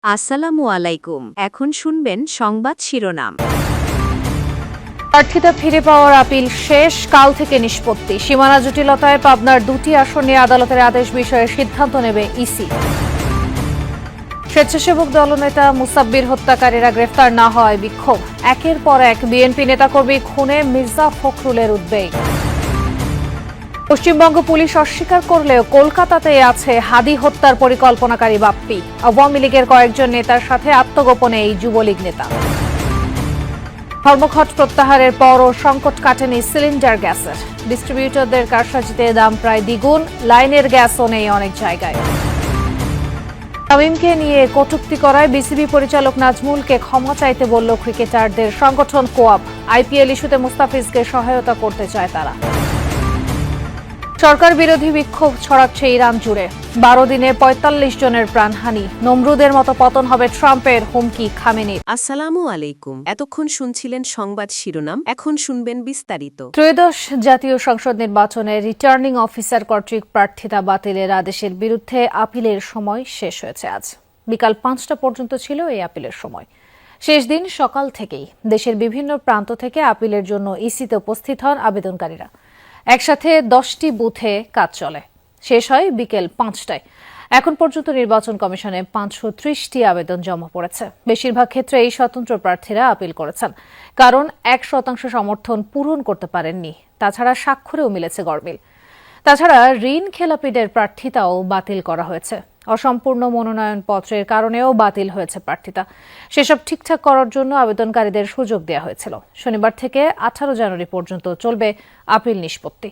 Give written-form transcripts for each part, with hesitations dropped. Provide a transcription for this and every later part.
আসসালামু আলাইকুম। এখন শুনবেন সংবাদ শিরোনাম। প্রার্থিতা ফিরে পাওয়ার আপিল শেষ, কাল থেকে নিষ্পত্তি। সীমানা জটিলতায় পাবনার 2টি আসন নিয়ে আদালতের আদেশ বিষয়ে সিদ্ধান্ত নেবে ইসি। স্বেচ্ছাসেবক দলনেতা মুসাব্বির হত্যাকারীরা গ্রেফতার না হওয়ায় বিক্ষোভ। একের পর এক বিএনপি নেতাকর্মী খুনে মির্জা ফখরুলের উদ্বেগ। পশ্চিমবঙ্গ পুলিশ অস্বীকার করলেও কলকাতাতে আছে হাদি হত্যার পরিকল্পনাকারী বাপ্পি। আওয়ামী লীগের কয়েকজন নেতার সাথে আত্মগোপনে এই যুবলীগ নেতা। ধর্মঘট প্রত্যাহারের পরও সংকট কাটেনি সিলিন্ডার গ্যাসের। ডিস্ট্রিবিউটরদের কারসাজিতে দাম প্রায় দ্বিগুণ, লাইনের গ্যাসও নেই অনেক জায়গায়। তামিমকে নিয়ে কটূক্তি করায় বিসিবি পরিচালক নাজমুলকে ক্ষমা চাইতে বলল ক্রিকেটারদের সংগঠন কোয়াব। আইপিএল ইস্যুতে মুস্তাফিজকে সহায়তা করতে চায় তারা। সরকার বিরোধী বিক্ষোভ ছড়াচ্ছে ইরান জুড়ে। 12 দিনে 45 জনের প্রাণহানি। নমরুদের মতো পতন হবে ট্রাম্পের, হুমকি খামেনির। আসসালামু আলাইকুম। এতক্ষণ শুনছিলেন সংবাদ শিরোনাম, এখন শুনবেন বিস্তারিত। ত্রয়োদশ জাতীয় সংসদ নির্বাচনে রিটার্নিং অফিসার কর্তৃক প্রার্থিতা বাতিলের আদেশের বিরুদ্ধে আপিলের সময় শেষ হয়েছে আজ। বিকাল 5টা পর্যন্ত ছিল এই আপিলের সময়। শেষ দিন সকাল থেকেই দেশের বিভিন্ন প্রান্ত থেকে আপিলের জন্য ইসিতে উপস্থিত হন আবেদনকারীরা। একসাথে 10টি বুথে কাজ চলে। শেষ হয় বিকেল 5টায়। এখন পর্যন্ত নির্বাচন কমিশনে 530টি আবেদন জমা পড়েছে। বেশিরভাগ ক্ষেত্রে এই স্বতন্ত্র প্রার্থীরা আপিল করেছেন, কারণ 1% সমর্থন পূরণ করতে পারেননি। তাছাড়া স্বাক্ষরেও মিলেছে গরমিল। তাছাড়া ঋণ খেলাপিদের প্রার্থিতাও বাতিল করা হয়েছে। অসম্পূর্ণ মনোনয়নপত্রের কারণেও বাতিল হয়েছে প্রার্থিতা। সেসব ঠিকঠাক করার জন্য আবেদনকারীদের সুযোগ দেওয়া হয়েছিল। শনিবার থেকে 18 জানুয়ারি পর্যন্ত চলবে আপিল নিষ্পত্তি।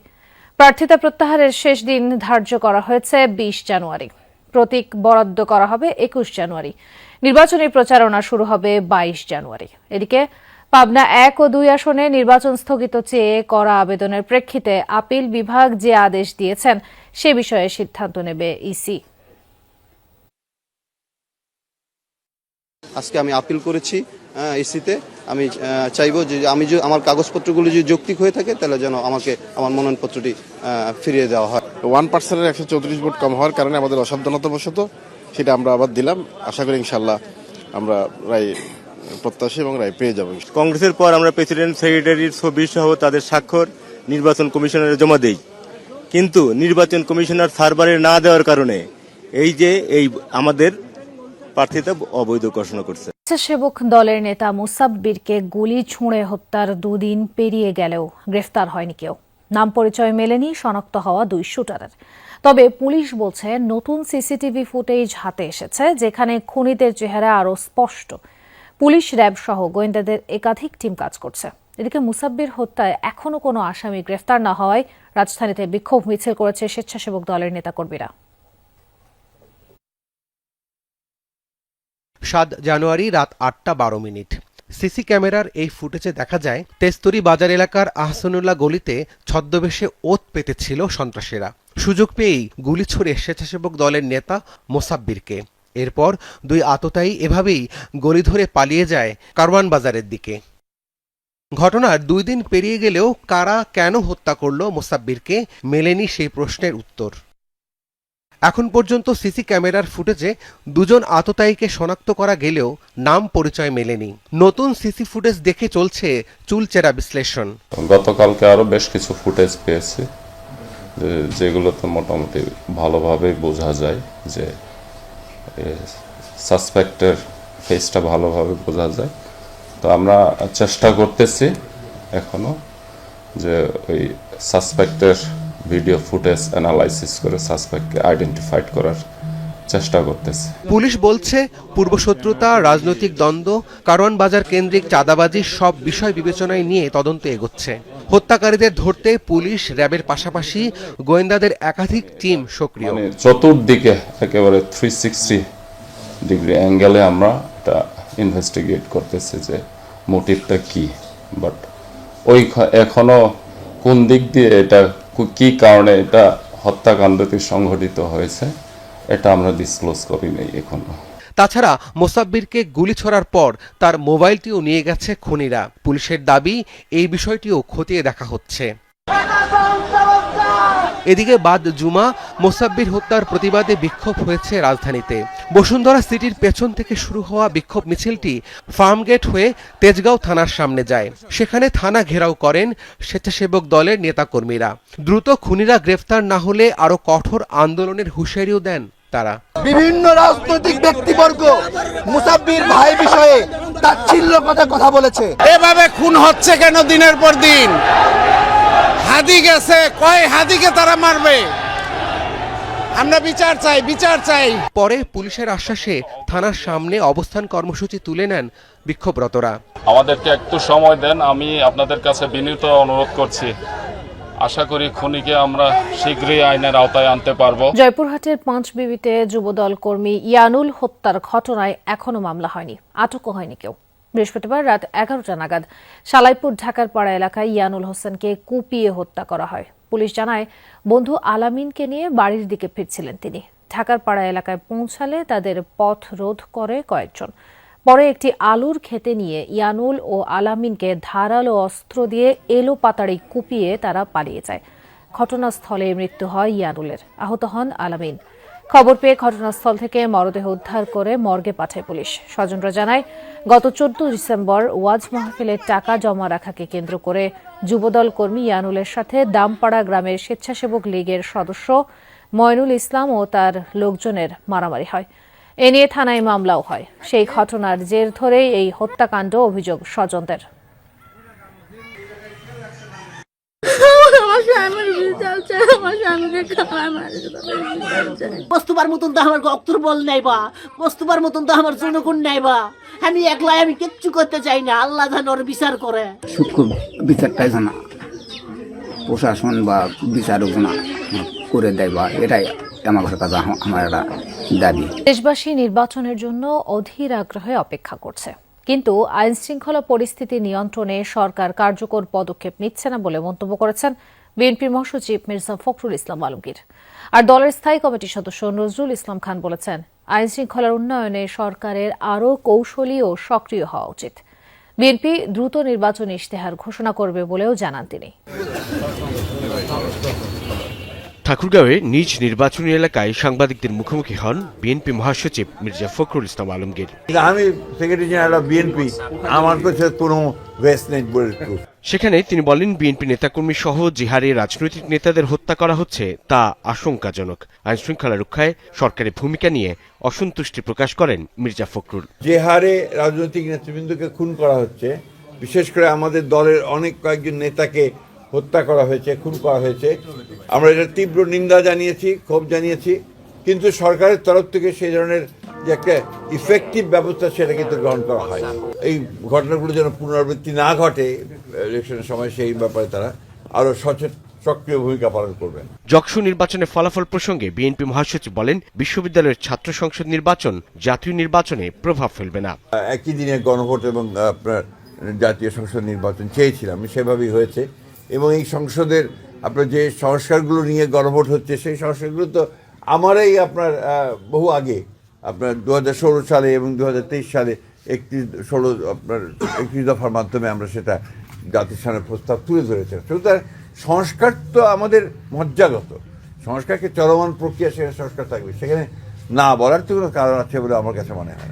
প্রার্থিতা প্রত্যাহারের শেষ দিন ধার্য করা হয়েছে 20 জানুয়ারি। প্রতীক বরাদ্দ করা হবে 21 জানুয়ারি। নির্বাচনী প্রচারণা শুরু হবে 22 জানুয়ারি। এদিকে পাবনা 1 ও 2 আসনে নির্বাচন স্থগিত চেয়ে করা আবেদনের প্রেক্ষিতে আপিল বিভাগ যে আদেশ দিয়েছেন সে বিষয়ে সিদ্ধান্ত নেবে ইসি। আজকে আমি আপিল করেছি ইসিতে। আমি চাইবো যে আমার কাগজপত্রগুলো যদি যৌক্তিক হয়ে থাকে তাহলে যেন আমাকে আমার মনোনয়নপত্রটি ফিরিয়ে দেওয়া হয়। 1%-এর 134 ভোট কম হওয়ার কারণে আমাদের অসাবধানতাবশত সেটা আমরা আবার দিলাম। আশা করি ইনশাল্লাহ আমরা রায় প্রত্যাশী এবং রায় পেয়ে যাব। কংগ্রেসের পর আমরা প্রেসিডেন্ট সেক্রেটারির ছবি সহ তাদের স্বাক্ষর নির্বাচন কমিশনারে জমা দেই, কিন্তু নির্বাচন কমিশনার সার্ভারে না দেওয়ার কারণে এই আমাদের প্রার্থিতা অবৈধ ঘোষণা করছে। স্বেচ্ছাসেবক দলের নেতা মুসাব্বিরকে গুলি ছুঁড়ে হত্যার 2 দিন পেরিয়ে গেলেও গ্রেফতার হয়নি কেউ। নাম পরিচয় মেলেনি শনাক্ত হওয়া 2 শুটারের। তবে পুলিশ বলছে নতুন সিসিটিভি ফুটেজ হাতে এসেছে, যেখানে খুনিদের চেহারা আরও স্পষ্ট। পুলিশ, র্যাব সহ গোয়েন্দাদের একাধিক টিম কাজ করছে। এদিকে মুসাব্বির হত্যায় এখনও কোনো আসামি গ্রেফতার না হওয়ায় রাজধানীতে বিক্ষোভ মিছিল করেছে স্বেচ্ছাসেবক দলের নেতাকর্মীরা। 7 জানুয়ারি রাত 8:12। সিসি ক্যামেরার এই ফুটেজে দেখা যায় তেস্তুরি বাজার এলাকার আহসানুল্লাহ গলিতে ছদ্মবেশে ওত পেতেছিল সন্ত্রাসীরা। সুযোগ পেয়েই গুলি ছুড়ে স্বেচ্ছাসেবক দলের নেতা মোসাব্বিরকে। এরপর 2 আততায়ী এভাবেই গলি ধরে পালিয়ে যায় কারওয়ান বাজারের দিকে। ঘটনার 2 দিন পেরিয়ে গেলেও কারা কেন হত্যা করল মোসাব্বিরকে মেলেনি সেই প্রশ্নের উত্তর। এখন পর্যন্ত সিসি ক্যামেরার ফুটেজে 2 জন আততায়ীকে শনাক্ত করা গেলেও নাম পরিচয় মেলেনি। নতুন সিসি ফুটেজ দেখে চলছে চুলচেরা বিশ্লেষণ। গতকালকে আরো বেশ কিছু ফুটেজ পেয়েছি, যেগুলোতে মোটামুটি ভালোভাবে বোঝা যায় যে সাসপেক্টের ফেসটা ভালোভাবে বোঝা যায়। তো আমরা চেষ্টা করতেছি এখনো যে ওই সাসপেক্টের ভিডিও ফুটেজ অ্যানালাইসিস করে সাসপেক্টকে আইডেন্টিফাইড করার চেষ্টা করতেছে। পুলিশ বলছে পূর্বশত্রুতা, রাজনৈতিক দ্বন্দ্ব, কারওয়ান বাজার কেন্দ্রিক চাঁদাবাজি সব বিষয় বিবেচনায় নিয়ে তদন্ত এগোচ্ছে। হত্যাকারীদের ধরতে পুলিশ, র্যাবের পাশাপাশি গোয়েন্দাদের একাধিক টিম সক্রিয়। চতুর্দিকে একেবারে 360 ডিগ্রি অ্যাঙ্গেলে আমরা এটা ইনভেস্টিগেট করতেছি যে মোটিভটা কি, বাট এখনো কোন দিক দিয়ে এটা কি কারণে এটা হত্যাকাণ্ডটি সংঘটিত হয়েছে এটা আমরা ডিসক্লোজ করি নাই এখনো। তাছাড়া মোসাব্বিরকে গুলি ছোড়ার পর তার মোবাইলটিও নিয়ে গেছে খুনিরা। পুলিশের দাবি এই বিষয়টিও খতিয়ে দেখা হচ্ছে। এদিকে বাদ জুমা মোসাব্বির হত্যার প্রতিবাদে বিক্ষোভ হয়েছে রাজধানীতে। বসুন্ধরা সিটির পেছন থেকে শুরু হওয়া বিক্ষোভ মিছিলটি ফার্মগেট হয়ে তেজগাঁও থানার সামনে যায়। সেখানে থানা ঘেরাও করেন স্বেচ্ছাসেবক দলের নেতাকর্মীরা। দ্রুত খুনিরা গ্রেফতার না হলে আরো কঠোর আন্দোলনের হুঁশিয়ারিও দেন তারা। বিভিন্ন রাজনৈতিক ব্যক্তিবর্গ মুসাব্বির ভাই বিষয়ে তাচ্ছিল্য কথা বলেছে। এভাবে খুন হচ্ছে কেন দিনের পর দিন? হাদি গেছে, কয় হাদিকে তারা মারবে? আমরা বিচার চাই, বিচার চাই। পরে পুলিশের আশ্বাসে থানার সামনে অবস্থান কর্মসূচি তুলে নেন বিক্ষোভরতরা। আমাদেরকে একটু সময় দেন, আমি আপনাদের কাছে বিনীত অনুরোধ করছি। আশা করি খুনিকে আমরা শীঘ্রই আইনের আওতায় আনতে পারবো। জয়পুরহাটের পাঁচবিবিতে যুবদল কর্মী ইয়ানুল হত্যার ঘটনায় এখনো মামলা হয়নি, আটকও হয়নি কেউ। বৃহস্পতিবার রাত 11টা নাগাদ সালাইপুর ঢাকার পাড়া এলাকায় ইয়ানুল হোসেনকে কুপিয়ে হত্যা করা হয়। পুলিশ জানায়, বন্ধু আলামিনকে নিয়ে বাড়ির দিকে ফিরছিলেন তিনি। ঢাকার পাড়া এলাকায় পৌঁছালে তাদের পথ রোধ করে কয়েকজন। পরে একটি আলুর খেতে নিয়ে ইয়ানুল ও আলামিনকে ধারালো অস্ত্র দিয়ে এলোপাতাড়ি কুপিয়ে তারা পালিয়ে যায়। ঘটনাস্থলে মৃত্যু হয় ইয়ানুলের, আহত হন আলামিন। খবর পেয়ে ঘটনাস্থল থেকে মরদেহ উদ্ধার করে মর্গে পাঠায় পুলিশ। স্বজনরা জানায়, গত 14 ডিসেম্বর ওয়াজ মাহফিলের টাকা জমা রাখাকে কেন্দ্র করে যুবদল কর্মী ইয়ানুলের সাথে দামপাড়া গ্রামের স্বেচ্ছাসেবক লীগের সদস্য ময়নুল ইসলাম ও তার লোকজনের মারামারি হয়। এ নিয়ে থানায় মামলাও হয়। সেই ঘটনার জের ধরেই এই হত্যাকাণ্ড অভিযোগ স্বজনদের। বস্তুবার মতন তো আমার অক্তর বল নাইবা, বস্তুবার মতন তো আমার জনগণ নাইবা। আমি একলাই, আমি কিচ্ছু করতে চাই না। আল্লাহ যেন ওর বিচার করে। সূক্ষ্ম বিচারটাই জানা প্রশাসন বা বিচারক জানা করে দেয়, বা এটাই আমার কাছে আমার একটা দাবি। দেশবাসী নির্বাচনের জন্য অধীর আগ্রহে অপেক্ষা করছে, কিন্তু আইন শৃঙ্খলা পরিস্থিতি নিয়ন্ত্রণে সরকার কার্যকর পদক্ষেপ নিচ্ছে না বলে মন্তব্য করেছেন বিএনপির মহাসচিব মির্জা ফখরুল ইসলাম আলমগীর। আর দলের স্থায়ী কমিটির সদস্য নজরুল ইসলাম খান বলেছেন, আইন শৃঙ্খলার উন্নয়নে সরকারের আরও কৌশলী ও সক্রিয় হওয়া উচিত। বিএনপি দ্রুত নির্বাচনী ইশতেহার ঘোষণা করবে বলেও জানান তিনি। ঠাকুরগাঁওয়ে নিজ নির্বাচনী এলাকায় সাংবাদিকদের মুখোমুখি হন বিএনপি মহাসচিব মির্জা ফখরুল ইসলাম আলমগীর। আমি সেক্রেটারি জেনারেল বিএনপি, আমার কাছে কোনো ওয়েস্ট নেই বলে। সেখানে তিনি বলেন, বিএনপি নেতাকর্মী সহ যে হারে রাজনৈতিক নেতাদের হত্যা করা হচ্ছে তা আশঙ্কাজনক। আইন শৃঙ্খলা রক্ষায় সরকারের ভূমিকা নিয়ে অসন্তুষ্টি প্রকাশ করেন মির্জা ফখরুল। যে হারে রাজনৈতিক নেতৃবৃন্দকে খুন করা হচ্ছে, বিশেষ করে আমাদের দলের অনেক কয়েকজন নেতাকে হত্যা করা হয়েছে, খুন করা হয়েছে, আমরা এটা তীব্র নিন্দা জানিয়েছি, ক্ষোভ জানিয়েছি। কিন্তু সরকারের তরফ থেকে সেই ধরনের যে একটা ইফেক্টিভ ব্যবস্থা সেটা কিন্তু গ্রহণ করা হয়। এই ঘটনাগুলো যেন পুনরাবৃত্তি না ঘটে ইলেকশনের সময়, সেই ব্যাপারে তারা আরো সক্রিয় ভূমিকা পালন করবেন। যকসু নির্বাচনের ফলাফল প্রসঙ্গে বিএনপি মহাসচিব বলেন, বিশ্ববিদ্যালয়ের ছাত্র সংসদ নির্বাচন জাতীয় নির্বাচনে প্রভাব ফেলবে না। একই দিনে গণভোট এবং আপনার জাতীয় সংসদ নির্বাচন চেয়েছিলাম, সেভাবেই হয়েছে। এবং এই সংসদের আপনার যে সংস্কারগুলো নিয়ে গণভোট হচ্ছে, সেই সংস্কারগুলো তো আমারই আপনার বহু আগে, আপনার 2016 সালে এবং 2023 সালে 31 দফার মাধ্যমে আমরা সেটা জাতির সামনে প্রস্তাব তুলে ধরেছিলাম। সুতরাং সংস্কার তো আমাদের মজ্জাগত, সংস্কারকে চলমান প্রক্রিয়া, সেখানে সংস্কার থাকবে, সেখানে না বলার তো কোনো কারণ আছে বলে আমার কাছে মনে হয় না।